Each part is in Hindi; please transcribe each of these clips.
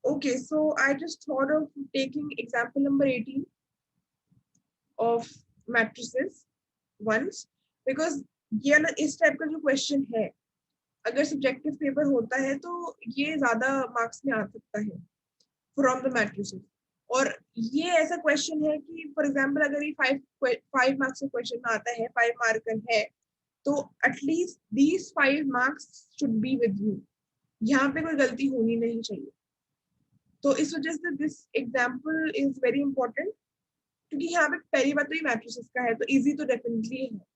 Okay, so I just thought of taking example number 18 of matrices once, because ये ना इस टाइप का जो क्वेश्चन है, अगर सब्जेक्टिव पेपर होता है तो ये ज्यादा मार्क्स में आ सकता है फ्रॉम द मैट्रिसेस। और ये ऐसा क्वेश्चन है कि फॉर एग्जांपल अगर ये 5 मार्क्स का क्वेश्चन में आता है, 5 मार्कर है, तो at least these 5 marks should be with you. यहाँ पे कोई गलती होनी नहीं चाहिए। तो इस वजह से this example is very important, क्योंकि यहाँ पे पहली बात तो ये मैट्रिसेस का है, तो इजी तो डेफिनेटली है।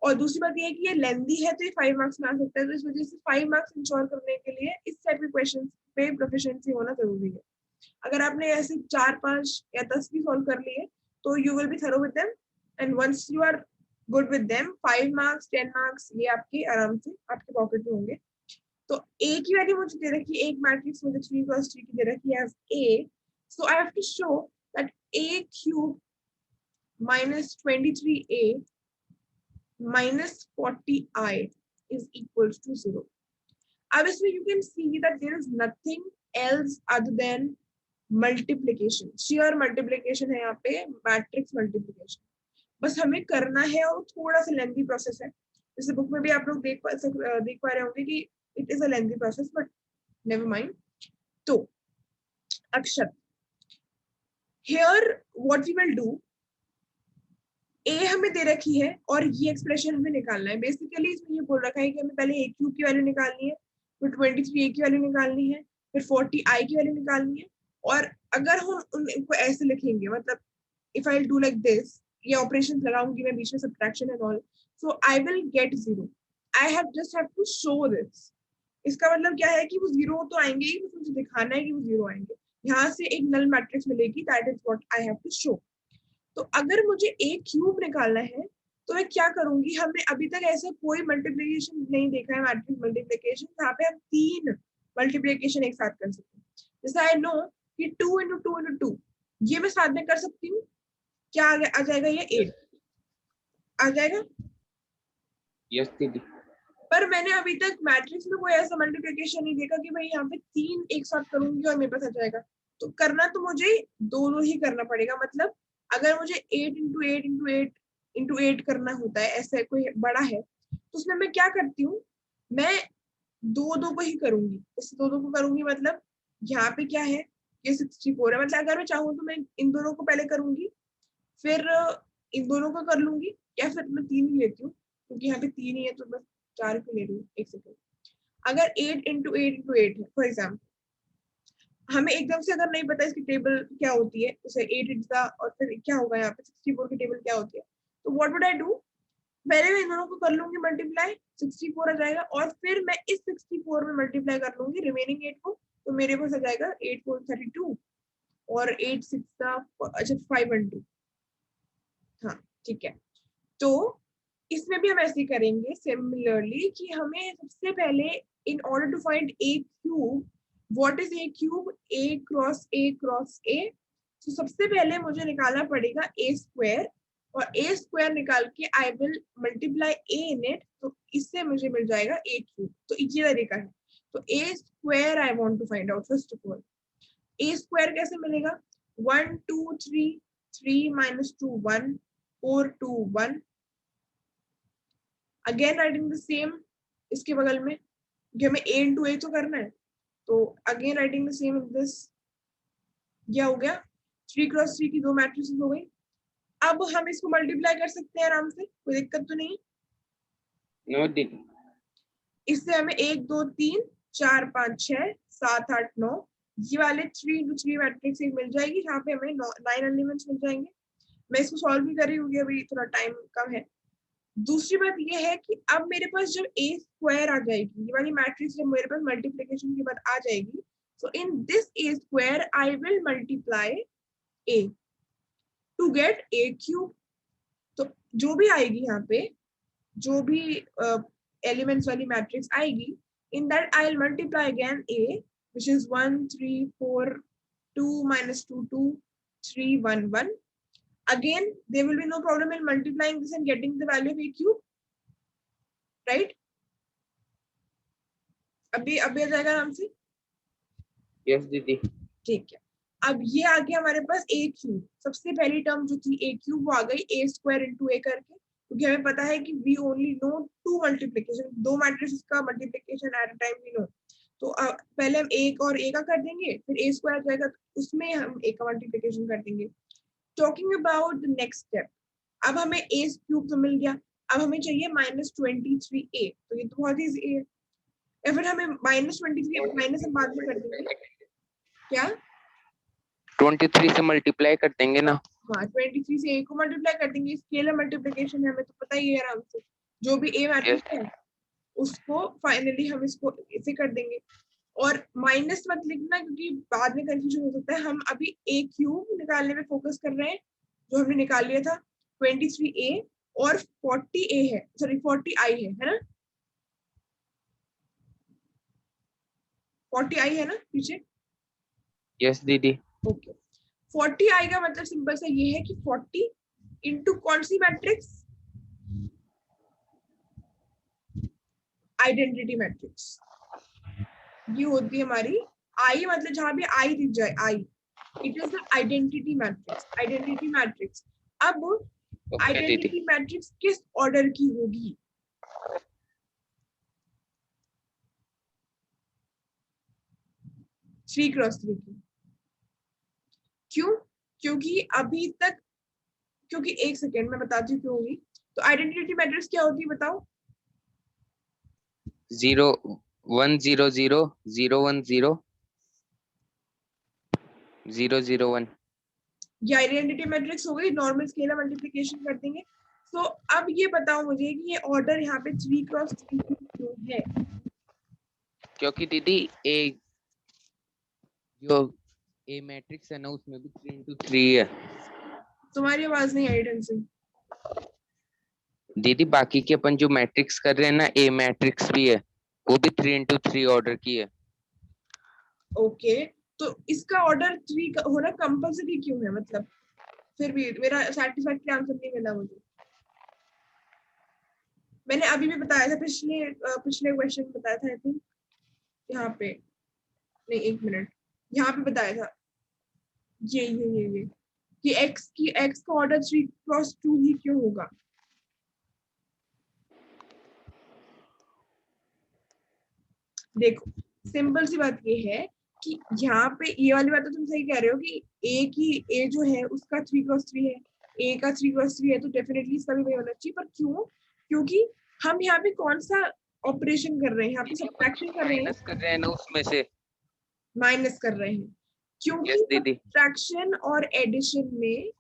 और दूसरी बात ये है कि ये लेंदी है, तो ये 5 मार्क्स में आ सकता है। तो इस वजह से 5 मार्क्स इंश्योर करने के लिए इस टाइप के क्वेश्चन पे प्रोफिशिएंसी होना जरूरी है। अगर आपने ऐसे 4, 5 या 10 भी सॉल्व कर लिए, तो you will be thorough with them, and once you are good with them, 5 marks 10 marks ये आपके आराम से आपके पॉकेट में होंगे। तो ए की वैल्यू मुझे दे रखी है, एक मैट्रिक्स मुझे 3 क्रॉस 3 की दे रखी है as a, so I have to show that a cube minus 23a minus 40i is equals to 0. अब इसमें you can see that there is nothing else other than multiplication, sheer multiplication है यहाँ पे, मैट्रिक्स मल्टीप्लिकेशन बस हमें करना है। और थोड़ा सा लेंथी प्रोसेस है, जैसे बुक में भी आप लोग देख पा रहे होंगे कि it is a lengthy process, but never mind. तो अक्षत, here what we will do, ए हमें दे रखी है और ये एक्सप्रेशन हमें निकालना है। बेसिकली इसमें ये बोल रखा है कि हमें पहले ए क्यूब की वैल्यू निकालनी है, फिर 23 ए की वैल्यू निकालनी है, फिर 40 आई की वैल्यू निकालनी है। और अगर हम उनको ऐसे लिखेंगे, मतलब if I do like this, ये ऑपरेशन लगाऊंगी मैं बीच में, subtraction and all, so I will get 0। I have just have to show this. इसका मतलब क्या है कि वो 0 तो आएंगे ही, बस मुझे दिखाना है कि वो 0 आएंगे। यहाँ से एक नल मैट्रिक्स मिलेगी, that is what I have to show. तो अगर मुझे ए क्यूब निकालना है, तो मैं क्या करूंगी, हमने अभी तक ऐसा कोई मल्टीप्लिकेशन नहीं देखा है, मैट्रिक्स मल्टीप्लिकेशन जहाँ पे हम 3 मल्टीप्लिकेशन एक साथ कर सकते हैं। जैसे आई नो कि 2 इंटू 2 इंटू 2 ये मैं साथ में कर सकती हूँ। क्या आ जाएगा, ये 8 आ जाएगा। यस दीदी। पर मैंने अभी तक मैट्रिक्स में कोई ऐसा मल्टीप्लिकेशन नहीं देखा कि भाई यहाँ पे 3 एक साथ करूंगी और मेरे पास आ जाएगा। तो करना तो मुझे दोनों ही करना पड़ेगा। मतलब अगर मुझे 8 इंटू 8 इंटू 8 इंटू 8 करना होता है, ऐसा कोई बड़ा है, तो उसमें मैं क्या करती हूँ, मैं दो दो को ही करूंगी। इससे दो दो को करूंगी, मतलब यहाँ पे क्या है, ये 64 है। मतलब अगर मैं चाहूँ तो मैं इन दोनों को पहले करूंगी, फिर इन दोनों को कर लूंगी, या फिर मैं 3 ही लेती हूँ क्योंकि यहाँ पे 3 ही है, तो मैं 4 क्यों ले रही हूँ। एक सेकेंड, अगर 8 इंटू 8 इंटू 8 है फॉर एग्जाम्पल, हमें एकदम से अगर नहीं पता इसकी टेबल क्या होती है, जैसे 8 इंटू और फिर क्या होगा यहाँ पे 64 की टेबल क्या होती है, तो व्हाट वुड आई डू, पहले मैं इन दोनों को कर लूंगी मल्टीप्लाई, 64 आ जाएगा, और फिर मैं इस 64 में मल्टीप्लाई कर लूंगी रिमेनिंग 8 को, तो मेरे पास आ जाएगा 8 4 32 और 8 6 अच्छा 512। हाँ ठीक है। तो इसमें भी हम ऐसे करेंगे सिमिलरली कि हमें सबसे पहले in order to find a cube, what is a cube, a cross a cross a. तो सबसे पहले मुझे निकालना पड़ेगा ए स्क्वायर, और ए स्क्वायर निकाल के आई will multiply A in it, तो इससे मुझे मिल जाएगा ए क्यूब। तो ये तरीका है। तो A square I want to find out. First of all A square कैसे मिलेगा, 1 2 3 3 minus 2 1 4 2 1, again writing the same इसके बगल में, क्योंकि हमें ए इंटू ए तो करना है, तो again writing the same in this. क्या हो गया, 3 क्रॉस 3 की 2 मैट्रिसेस हो गई। अब हम इसको मल्टीप्लाई कर सकते हैं आराम से, कोई दिक्कत तो नहीं। नो दीदी। इससे हमें 1 2 3 4 5 6 7 8 9 ये वाले 3 इंटू 3 मैट्रिक्स एक मिल जाएगी, जहाँ पे हमें 9 एलिमेंट्स मिल जाएंगे। मैं इसको सॉल्व भी कर रही हूँ, अभी थोड़ा टाइम कम है। दूसरी बात ये है कि अब मेरे पास जब ए स्क्वायर आ जाएगी, ये वाली मैट्रिक्स जब मेरे पास मल्टीप्लिकेशन के बाद आ जाएगी, so in this A square I will multiply A to get A cube. तो जो भी आएगी यहाँ पे, जो भी एलिमेंट्स वाली मैट्रिक्स आएगी, in that I will multiply again A, which is 1 3 4 2 minus 2 2 3 1 1. Again there will be no problem in multiplying this and getting the value of a cube, right? अभी आ जाएगा आराम से। यस दीदी। ठीक है, अब ये आ गया हमारे पास ए क्यूब। सबसे पहली टर्म जो थी ए क्यूब वो आ गई ए स्क्वायर इंटू ए करके, क्योंकि हमें पता है कि we only know to multiplication, दो मैट्रिक्स का multiplication at a time we know. तो पहले हम एक और ए का कर देंगे, फिर ए स्क्वायर जाएगा तो उसमें हम ए का मल्टीप्लीकेशन कर देंगे। Talking about the next step, अब हमें ए क्यूब तो मिल गया, अब हमें चाहिए -23a, तो ये तो बहुत ईजी है। या फिर हमें -23 माइनस हम बाद में कर देंगे, क्या 23 से मल्टीप्लाई कर देंगे ना। हाँ 23 से a को मल्टीप्लाई कर देंगे, स्केलर मल्टीप्लिकेशन है, हमें तो पता ही है आराम से। जो भी a मैट्रिक्स है उसको फाइनली हम इसको इसे कर देंगे। और माइनस मत लिखना क्योंकि बाद में कंफ्यूजन हो सकता है। हम अभी a क्यूब निकालने में फोकस कर रहे हैं, जो हमने निकाल लिया था 23a और 40a है, सॉरी 40i है ना, 40i है ना पीछे। यस दीदी। ओके, 40i का मतलब सिंपल सा ये है कि 40 इंटू कौन सी मैट्रिक्स, आइडेंटिटी मैट्रिक्स। ये होती है हमारी आई, मतलब जहां भी आई दिख जाए I, it is the identity matrix. Identity matrix, अब आइडेंटिटी मैट्रिक्स किस ऑर्डर की होगी, थ्री क्रॉस थ्री की। क्यों? क्योंकि अभी तक, क्योंकि एक सेकेंड मैं बताती हूँ क्यों होगी। तो आइडेंटिटी मैट्रिक्स क्या होती है बताओ? 0 1 0 0 0 1 0 0 0 1। ये आइडेंटिटी मैट्रिक्स हो गई, नॉर्मल स्केलर मल्टीप्लिकेशन कर देंगे। तो अब ये बताओ मुझे कि ये ऑर्डर यहाँ पे 3 क्रॉस 3 क्यों है? क्योंकि दीदी ए जो ए मैट्रिक्स है ना उसमें भी 3 into 3 है। तुम्हारी आवाज नहीं आई ढंग से। दीदी बाकी के अपन जो मैट्रिक्स कर रहे हैं ना, ए मैट्रिक्स भी है, वो भी 3 into 3 ऑर्डर की है। ओके, तो इसका ऑर्डर 3 होना कंपल्सरी क्यों है? मतलब फिर भी मेरा सैटिस्फैक्टरी आंसर नहीं मिला मुझे। मैंने अभी भी बताया था, पिछले क्वेश्चन में बताया था आई थिंक, यहाँ पे नहीं, एक मिनट, यहाँ पे बताया था ये कि x का ऑर्डर 3 क्रॉस 2 ही क्यों होगा। देखो सिंपल सी बात ये है कि यहाँ पे ये वाली बात तो तुम सही कह रहे हो कि ए जो है उसका 3 क्रॉस 3 है, ए का 3 क्रॉस 3 है, तो डेफिनेटली इसका भी वही होना चाहिए। पर क्यों? क्योंकि हम यहाँ पे कौन सा ऑपरेशन कर रहे हैं, यहाँ पे सब्ट्रैक्शन कर रहे हैं, माइनस कर रहे हैं ना उसमें से। माइनस कर रहे हैं, क्योंकि यस दीदी। सब्ट्रैक्शन और एडिशन में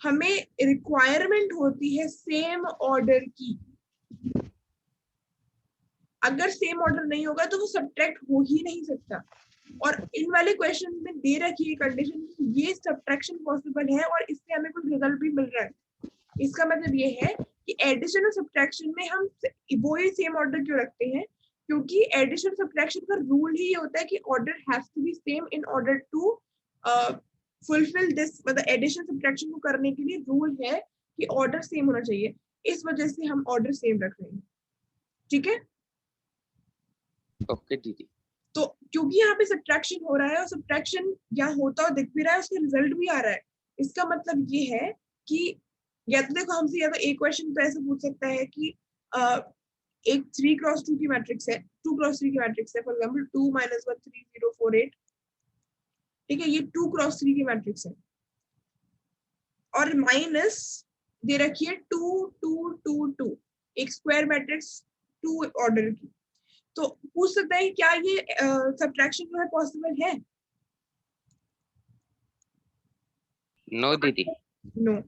हमें रिक्वायरमेंट होती है सेम ऑर्डर की। अगर सेम ऑर्डर नहीं होगा तो वो सब्ट्रैक्ट हो ही नहीं सकता। और इन वाले क्वेश्चन में दे रखी है कंडीशन कि ये सब्ट्रैक्शन पॉसिबल है और इससे हमें कुछ रिजल्ट भी मिल रहा है। इसका मतलब ये है कि एडिशन और सब्ट्रैक्शन में हम वो ही सेम ऑर्डर क्यों रखते हैं, क्योंकि एडिशन सब्ट्रैक्शन का रूल ही ये होता है कि order has to be same in order to fulfil this. मतलब एडिशन सब्ट्रैक्शन को करने के लिए रूल है कि ऑर्डर सेम होना चाहिए, इस वजह से हम ऑर्डर सेम रख रहे हैं। ठीक है, ओके दीदी। तो क्योंकि यहाँ पे सब्ट्रैक्शन हो रहा है और सब्ट्रैक्शन यहाँ होता और दिख भी रहा है, उसका रिजल्ट भी आ रहा है, इसका मतलब ये है कि या तो देखो हमसे, या तो एक क्वेश्चन तो ऐसे पूछ सकता है कि एक 3 क्रॉस 2 की मैट्रिक्स है, 2 क्रॉस 3 की मैट्रिक्स है, फॉर एग्जांपल 2 - 1 3 0 4 8। ठीक है, ये 2 क्रॉस 3 की मैट्रिक्स है और माइनस दे रखी है 2 2 2 2, एक स्क्वायर मैट्रिक्स 2 ऑर्डर की। तो पूछ सकता है क्या ये सब्ट्रैक्शन जो है पॉसिबल है? नो दीदी। नो,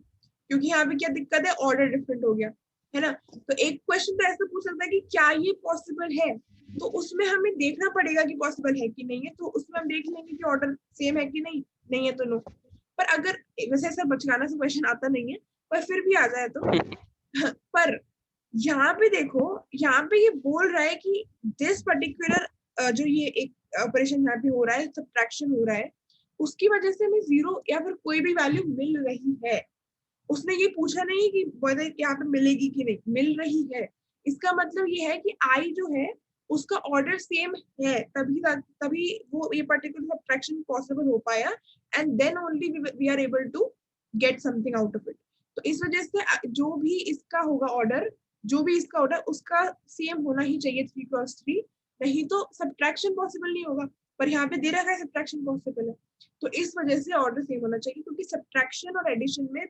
क्योंकि यहाँ पे क्या दिक्कत है, ऑर्डर डिफरेंट हो गया है ना। तो एक क्वेश्चन तो ऐसा पूछ सकता है कि क्या ये पॉसिबल है, तो उसमें हमें देखना पड़ेगा कि पॉसिबल है कि नहीं है। तो उसमें हम देख लेंगे कि ऑर्डर सेम है कि नहीं, नहीं है तो नो। पर अगर वैसे ऐसा बचकाना से क्वेश्चन आता नहीं है, पर फिर भी आ जाए तो पर यहाँ पे देखो, यहाँ पे ये बोल रहा है कि दिस पर्टिकुलर जो ये एक ऑपरेशन यहाँ पे हो रहा है, सब्ट्रैक्शन हो रहा है, उसकी वजह से हमें 0 या फिर कोई भी वैल्यू मिल रही है। उसने ये पूछा नहीं कि यहाँ पे मिलेगी कि नहीं, मिल रही है। इसका मतलब ये है कि आई जो है उसका ऑर्डर सेम है, तभी वो ये पर्टिकुलर सब्ट्रैक्शन पॉसिबल हो पाया, and then only we are able to get something out of it. तो इस वजह से जो भी इसका होगा ऑर्डर, उसका सेम होना ही चाहिए 3x3, नहीं तो सब्ट्रैक्शन पॉसिबल नहीं होगा। पर यहाँ पे दे रखा है सब्ट्रैक्शन पॉसिबल है, तो इस वजह से ऑर्डर सेम होना चाहिए, क्योंकि सब्ट्रैक्शन और एडिशन में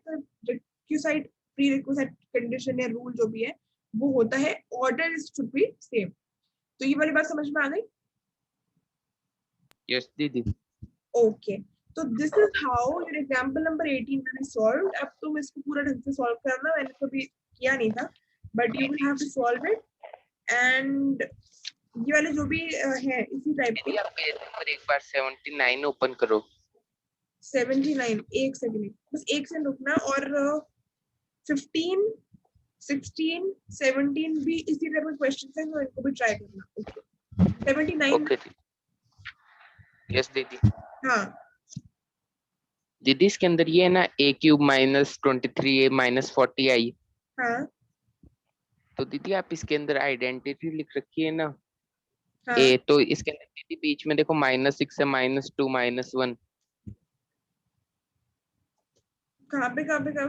रिक्विसाइट प्री रिक्विसाइट कंडीशन या रूल जो भी है वो होता है ऑर्डर शुड बी सेम। तो ये वाली बात समझ में आ गई? यस दीदी। ओके, तो this is how your example number 18 will be solved. अब तुम इसको पूरा ढंग से सॉल्व करना, मैंने तो भी किया नहीं था, but you will have to solve it. And ये वाले जो भी है इसी टाइप के। दीदी आप पेज नंबर एक बार 79 ओपन करो। 79, एक सेकंड, बस एक सेकंड रुकना। और 15, 16, 17 भी इसी टाइप के क्वेश्चंस हैं, तो इनको भी ट्राई करना। ओके 79। ओके यस दीदी। हाँ दीदी इसके अंदर ये है ना a cube minus 23a minus 40i। हाँ तो दीदी आप इसके अंदर आइडेंटिटी लिख रखी है ना हाँ। a, तो इसके अंदर दीदी बीच में देखो -6 है, -2 -1। कहाँ पे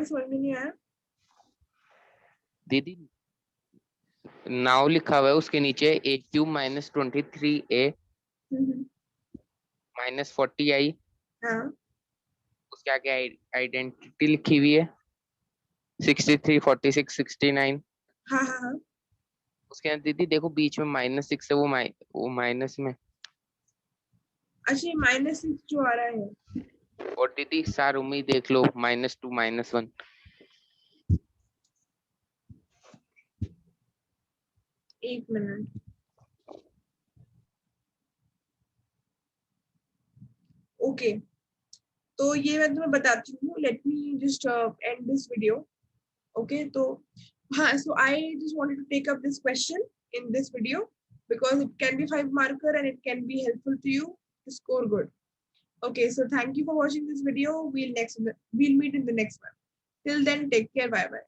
समझ में नहीं आया दीदी नाउ लिखा हुआ है उसके नीचे a cube minus 23a minus 40i, हाँ उसके आगे आइडेंटिटी लिखी हुई है 63 46 69। हाँ हाँ हाँ। उसके अंदर दीदी देखो बीच में -6 है, वो माइनस में। अच्छा ये -6 जो आ रहा है, और दीदी सारों में देख लो -2 -1। एक मिनट। ओके तो ये मैं तुम्हें बताती हूँ, let me just and this video. Okay तो हाँ, so I just wanted to take up this question in this video because it can be 5 marker and it can be helpful to you to score good. Okay, so thank you for watching this video. We'll meet in the next one. Till then, take care. Bye bye.